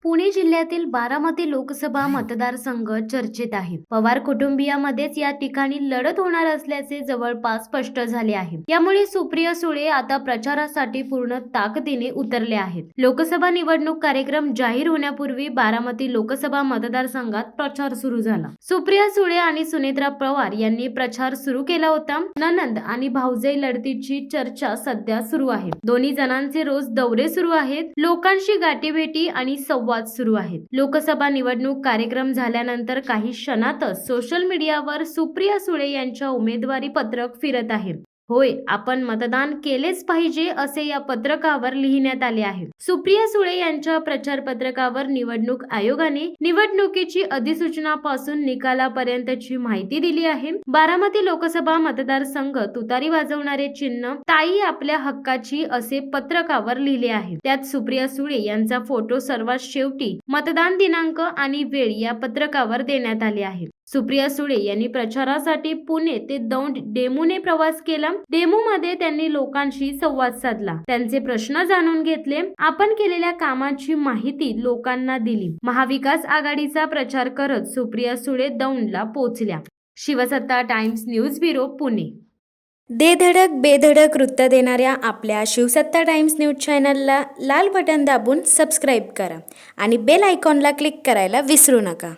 पुणे जिल्ह्यातील बारामती लोकसभा मतदारसंघ चर्चेत आहे। पवार कुटुंबियामध्येच या ठिकाणी लढत होणार असल्याचे जवळपास स्पष्ट झाले आहे। यामुळे सुप्रिया सुळे आता प्रचारासाठी पूर्ण ताकदीने उतरले आहेत। लोकसभा निवडणूक कार्यक्रम जाहीर होण्यापूर्वी बारामती लोकसभा मतदारसंघात प्रचार सुरू झाला। सुप्रिया सुळे आणि सुनेत्रा पवार यांनी प्रचार सुरू केला होता। ननंद आणि भाऊजाई लढतीची चर्चा सध्या सुरू आहे। दोन्ही जणांचे रोज दौरे सुरू आहेत। लोकांशी गाठीभेटी आणि संवाद सुरू आहेत। लोकसभा निवडणूक कार्यक्रम झाल्यानंतर काही क्षणातच सोशल मीडियावर सुप्रिया सुळे यांच्या उमेदवारी पत्रक फिरत आहे। होय, आपण मतदान केलेच पाहिजे असे या पत्रकावर लिहिण्यात आले आहे। सुप्रिया सुळे यांच्या प्रचार पत्रकावर निवडणूक आयोगाने निवडणुकीची अधिसूचनापासून निकालापर्यंतची माहिती दिली आहे। बारामती लोकसभा मतदारसंघ तुतारी वाजवणारे चिन्ह ताई आपल्या हक्काची असे पत्रकावर लिहिले आहे। त्यात सुप्रिया सुळे यांचा फोटो सर्वात शेवटी मतदान दिनांक आणि वेळ या पत्रकावर देण्यात आले आहे। सुप्रिया सुळे यांनी प्रचारासाठी पुणे ते दौंड डेमूने प्रवास केला। डेमूमध्ये त्यांनी लोकांशी संवाद साधला, त्यांचे प्रश्न जाणून घेतले, आपण केलेल्या कामाची माहिती लोकांना दिली। महाविकास आघाडीचा प्रचार करत सुप्रिया सुळे दौंडला पोहोचल्या। शिवसत्ता टाइम्स न्यूज ब्युरो पुणे। दे धडक बेधडक वृत्त देणाऱ्या आपल्या शिवसत्ता टाइम्स न्यूज चॅनलला लाल बटन दाबून सबस्क्राईब करा आणि बेल आयकॉनला क्लिक करायला विसरू नका।